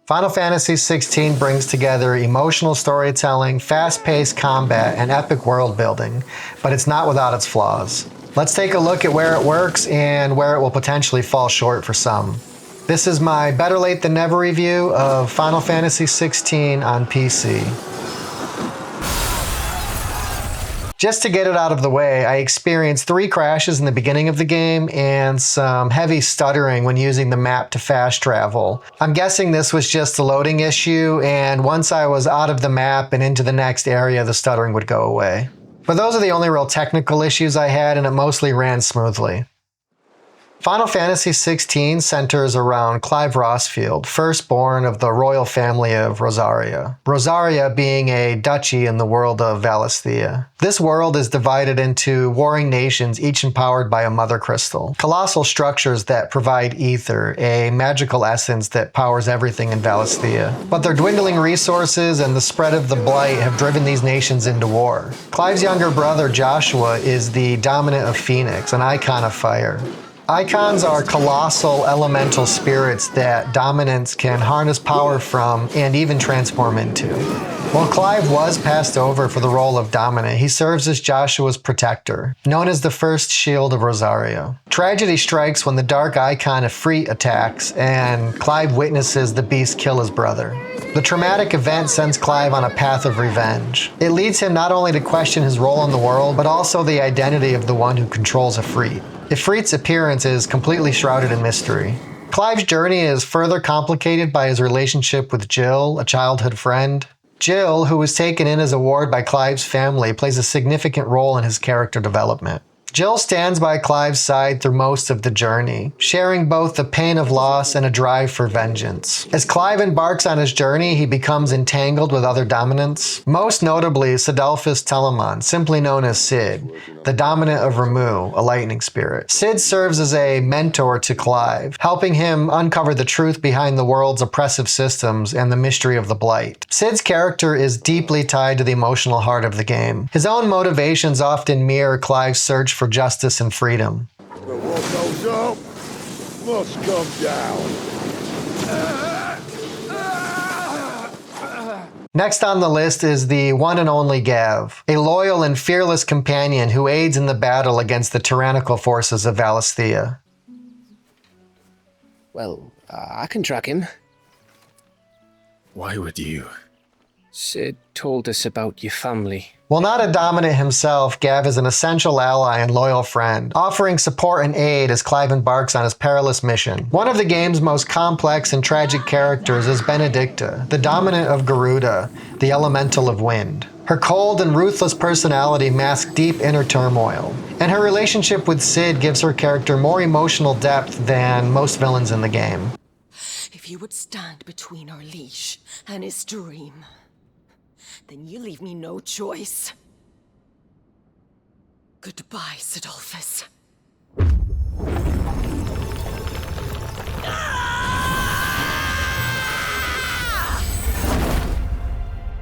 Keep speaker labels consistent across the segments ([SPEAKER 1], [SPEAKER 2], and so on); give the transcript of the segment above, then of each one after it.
[SPEAKER 1] Final Fantasy XVI brings together emotional storytelling, fast-paced combat, and epic world building, but it's not without its flaws. Let's take a look at where it works and where it will potentially fall short for some. This is my better late than never review of Final Fantasy XVI on PC. Just to get it out of the way, I experienced 3 crashes in the beginning of the game and some heavy stuttering when using the map to fast travel. I'm guessing this was just a loading issue, and once I was out of the map and into the next area, the stuttering would go away. But those are the only real technical issues I had, and it mostly ran smoothly. Final Fantasy XVI centers around Clive Rosfield, firstborn of the royal family of Rosaria. Rosaria being a duchy in the world of Valisthea. This world is divided into warring nations, each empowered by a Mothercrystal. Colossal structures that provide ether, a magical essence that powers everything in Valisthea. But their dwindling resources and the spread of the Blight have driven these nations into war. Clive's younger brother Joshua is the dominant of Phoenix, an icon of fire. Icons are colossal elemental spirits that dominants can harness power from and even transform into. While Clive was passed over for the role of dominant, he serves as Joshua's protector, known as the First Shield of Rosaria. Tragedy strikes when the Dark Icon Ifrit attacks, and Clive witnesses the beast kill his brother. The traumatic event sends Clive on a path of revenge. It leads him not only to question his role in the world, but also the identity of the one who controls Ifrit. Ifrit's appearance is completely shrouded in mystery. Clive's journey is further complicated by his relationship with Jill, a childhood friend. Jill, who was taken in as a ward by Clive's family, plays a significant role in his character development. Jill stands by Clive's side through most of the journey, sharing both the pain of loss and a drive for vengeance. As Clive embarks on his journey, he becomes entangled with other dominants, most notably Cidalphus Telamon, simply known as Cid, the dominant of Ramuh, a lightning spirit. Cid serves as a mentor to Clive, helping him uncover the truth behind the world's oppressive systems and the mystery of the Blight. Cid's character is deeply tied to the emotional heart of the game. His own motivations often mirror Clive's search for justice and freedom.
[SPEAKER 2] But what goes up must come down.
[SPEAKER 1] Next on the list is the one and only Gav, a loyal and fearless companion who aids in the battle against the tyrannical forces of Valisthea.
[SPEAKER 3] Well, I can track him.
[SPEAKER 4] Why would you?
[SPEAKER 3] Cid told us about your family.
[SPEAKER 1] While not a dominant himself, Gav is an essential ally and loyal friend, offering support and aid as Clive embarks on his perilous mission. One of the game's most complex and tragic characters is Benedikta, the dominant of Garuda, the elemental of wind. Her cold and ruthless personality masks deep inner turmoil, and her relationship with Cid gives her character more emotional depth than most villains in the game.
[SPEAKER 5] If you would stand between our leash and his dream, then you leave me no choice. Goodbye, Cidalphus.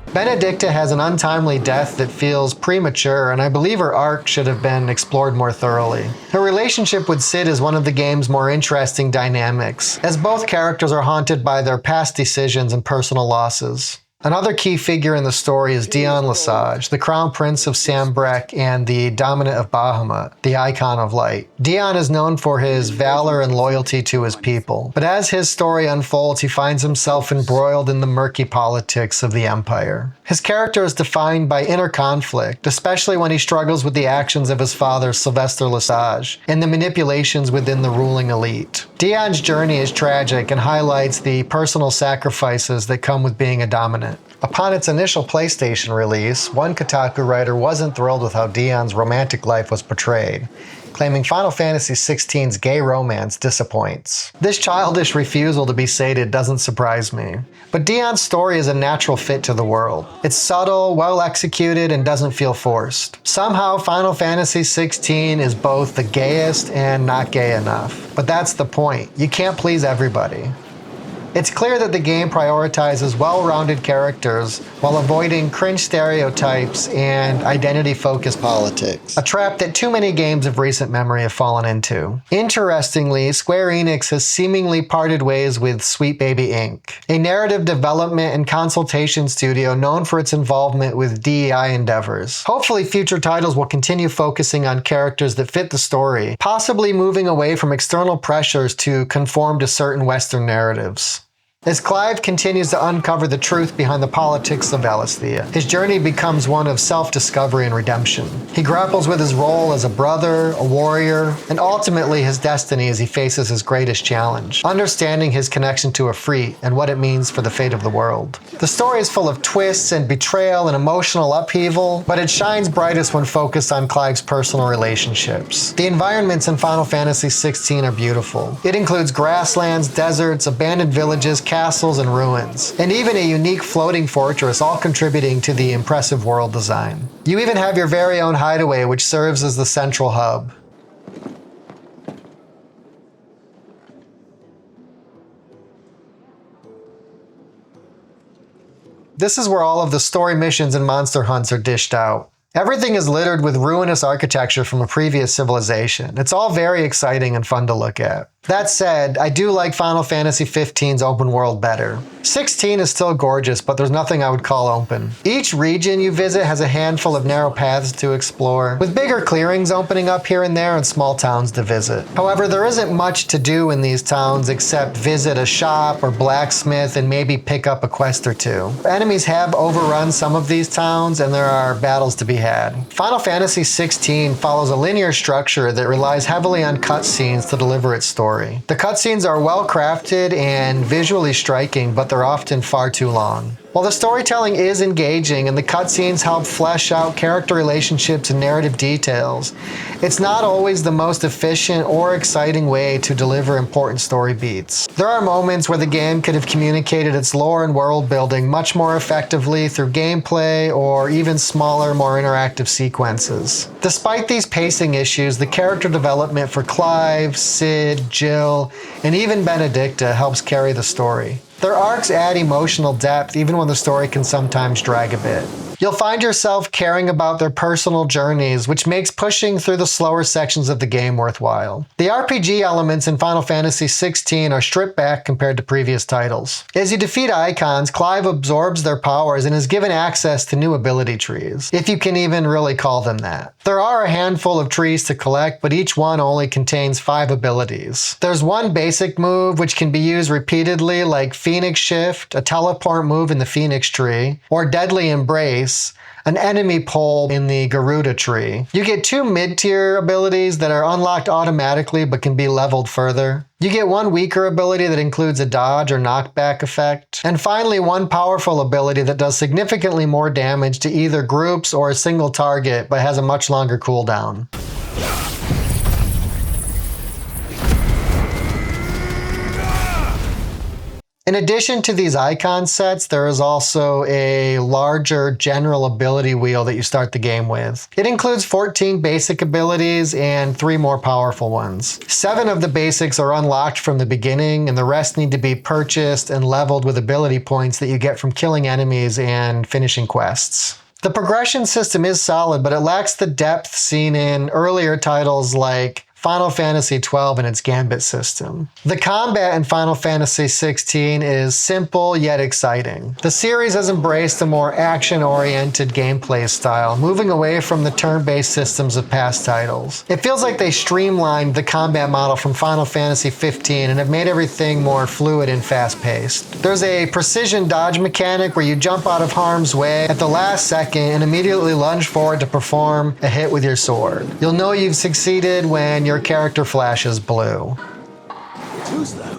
[SPEAKER 1] Benedikta has an untimely death that feels premature, and I believe her arc should have been explored more thoroughly. Her relationship with Cid is one of the game's more interesting dynamics, as both characters are haunted by their past decisions and personal losses. Another key figure in the story is Dion Lesage, the Crown Prince of Sambrek and the Dominant of Bahamut, the Icon of Light. Dion is known for his valor and loyalty to his people, but as his story unfolds, he finds himself embroiled in the murky politics of the Empire. His character is defined by inner conflict, especially when he struggles with the actions of his father, Sylvester Lesage, and the manipulations within the ruling elite. Dion's journey is tragic and highlights the personal sacrifices that come with being a dominant. Upon its initial PlayStation release, one Kotaku writer wasn't thrilled with how Dion's romantic life was portrayed, claiming Final Fantasy XVI's gay romance disappoints. This childish refusal to be sated doesn't surprise me, but Dion's story is a natural fit to the world. It's subtle, well executed, and doesn't feel forced. Somehow, Final Fantasy XVI is both the gayest and not gay enough. But that's the point. You can't please everybody. It's clear that the game prioritizes well-rounded characters while avoiding cringe stereotypes and identity-focused politics, a trap that too many games of recent memory have fallen into. Interestingly, Square Enix has seemingly parted ways with Sweet Baby Inc., a narrative development and consultation studio known for its involvement with DEI endeavors. Hopefully, future titles will continue focusing on characters that fit the story, possibly moving away from external pressures to conform to certain Western narratives. As Clive continues to uncover the truth behind the politics of Valisthea, his journey becomes one of self-discovery and redemption. He grapples with his role as a brother, a warrior, and ultimately his destiny as he faces his greatest challenge, understanding his connection to Efreet and what it means for the fate of the world. The story is full of twists and betrayal and emotional upheaval, but it shines brightest when focused on Clive's personal relationships. The environments in Final Fantasy XVI are beautiful. It includes grasslands, deserts, abandoned villages, castles, and ruins, and even a unique floating fortress, all contributing to the impressive world design. You even have your very own hideaway, which serves as the central hub. This is where all of the story missions and monster hunts are dished out. Everything is littered with ruinous architecture from a previous civilization. It's all very exciting and fun to look at. That said, I do like Final Fantasy XV's open world better. 16 is still gorgeous, but there's nothing I would call open. Each region you visit has a handful of narrow paths to explore, with bigger clearings opening up here and there and small towns to visit. However, there isn't much to do in these towns except visit a shop or blacksmith and maybe pick up a quest or two. Enemies have overrun some of these towns, and there are battles to be had. Final Fantasy XVI follows a linear structure that relies heavily on cutscenes to deliver its story. The cutscenes are well crafted and visually striking, but they're often far too long. While the storytelling is engaging and the cutscenes help flesh out character relationships and narrative details, it's not always the most efficient or exciting way to deliver important story beats. There are moments where the game could have communicated its lore and world building much more effectively through gameplay or even smaller, more interactive sequences. Despite these pacing issues, the character development for Clive, Cid, Jill, and even Benedikta helps carry the story. Their arcs add emotional depth even when the story can sometimes drag a bit. You'll find yourself caring about their personal journeys, which makes pushing through the slower sections of the game worthwhile. The RPG elements in Final Fantasy XVI are stripped back compared to previous titles. As you defeat icons, Clive absorbs their powers and is given access to new ability trees, if you can even really call them that. There are a handful of trees to collect, but each one only contains 5 abilities. There's one basic move which can be used repeatedly, like Phoenix Shift, a teleport move in the Phoenix tree, or Deadly Embrace, an enemy pole in the Garuda tree. You get 2 mid-tier abilities that are unlocked automatically but can be leveled further. You get one weaker ability that includes a dodge or knockback effect. And finally, one powerful ability that does significantly more damage to either groups or a single target but has a much longer cooldown. In addition to these icon sets, there is also a larger general ability wheel that you start the game with. It includes 14 basic abilities and 3 more powerful ones. 7 of the basics are unlocked from the beginning, and the rest need to be purchased and leveled with ability points that you get from killing enemies and finishing quests. The progression system is solid, but it lacks the depth seen in earlier titles like Final Fantasy XII and its Gambit system. The combat in Final Fantasy XVI is simple yet exciting. The series has embraced a more action-oriented gameplay style, moving away from the turn-based systems of past titles. It feels like they streamlined the combat model from Final Fantasy XV and have made everything more fluid and fast-paced. There's a precision dodge mechanic where you jump out of harm's way at the last second and immediately lunge forward to perform a hit with your sword. You'll know you've succeeded when your character flashes blue.
[SPEAKER 2] Too slow.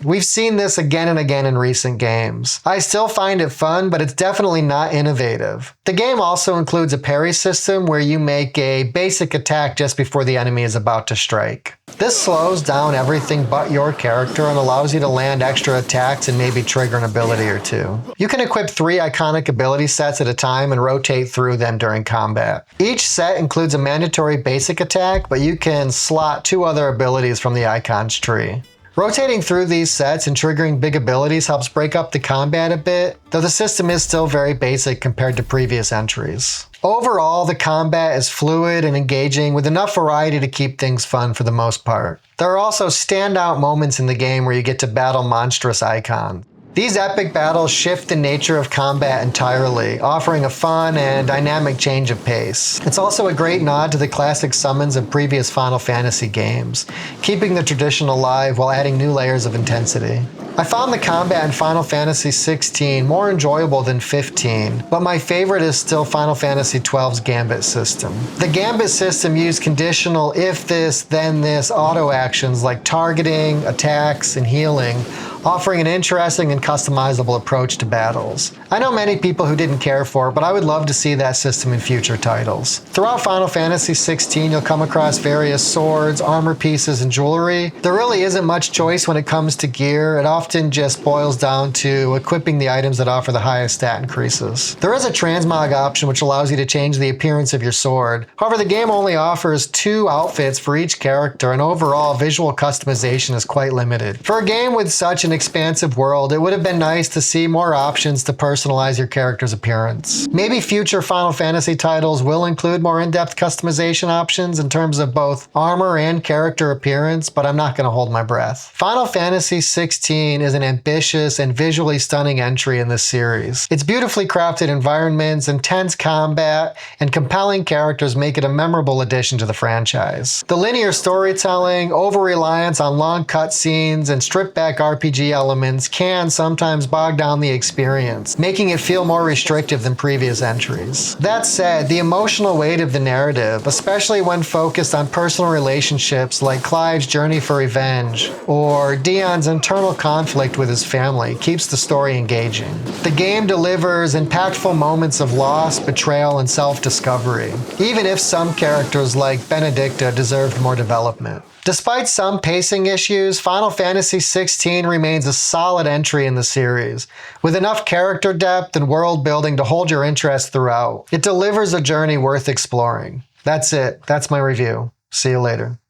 [SPEAKER 1] We've seen this again and again in recent games. I still find it fun, but it's definitely not innovative. The game also includes a parry system where you make a basic attack just before the enemy is about to strike. This slows down everything but your character and allows you to land extra attacks and maybe trigger an ability or two. You can equip 3 iconic ability sets at a time and rotate through them during combat. Each set includes a mandatory basic attack, but you can slot 2 other abilities from the icons tree. Rotating through these sets and triggering big abilities helps break up the combat a bit, though the system is still very basic compared to previous entries. Overall, the combat is fluid and engaging with enough variety to keep things fun for the most part. There are also standout moments in the game where you get to battle monstrous icons. These epic battles shift the nature of combat entirely, offering a fun and dynamic change of pace. It's also a great nod to the classic summons of previous Final Fantasy games, keeping the tradition alive while adding new layers of intensity. I found the combat in Final Fantasy XVI more enjoyable than 15, but my favorite is still Final Fantasy XII's Gambit system. The Gambit system used conditional if this, then this auto actions like targeting, attacks, and healing, offering an interesting and customizable approach to battles. I know many people who didn't care for it, but I would love to see that system in future titles. Throughout Final Fantasy XVI, you'll come across various swords, armor pieces, and jewelry. There really isn't much choice when it comes to gear. It often just boils down to equipping the items that offer the highest stat increases. There is a transmog option which allows you to change the appearance of your sword. However, the game only offers 2 outfits for each character, and overall visual customization is quite limited. For a game with such an expansive world, it would have been nice to see more options to personalize your character's appearance. Maybe future Final Fantasy titles will include more in-depth customization options in terms of both armor and character appearance, but I'm not going to hold my breath. Final Fantasy XVI is an ambitious and visually stunning entry in this series. Its beautifully crafted environments, intense combat, and compelling characters make it a memorable addition to the franchise. The linear storytelling, over-reliance on long cutscenes, and stripped-back RPG elements can sometimes bog down the experience, making it feel more restrictive than previous entries. That said, the emotional weight of the narrative, especially when focused on personal relationships like Clive's journey for revenge or Dion's internal conflict with his family, keeps the story engaging. The game delivers impactful moments of loss, betrayal, and self-discovery, even if some characters like Benedikta deserved more development. Despite some pacing issues, Final Fantasy XVI remains a solid entry in the series, with enough character depth and world building to hold your interest throughout. It delivers a journey worth exploring. That's it. That's my review. See you later.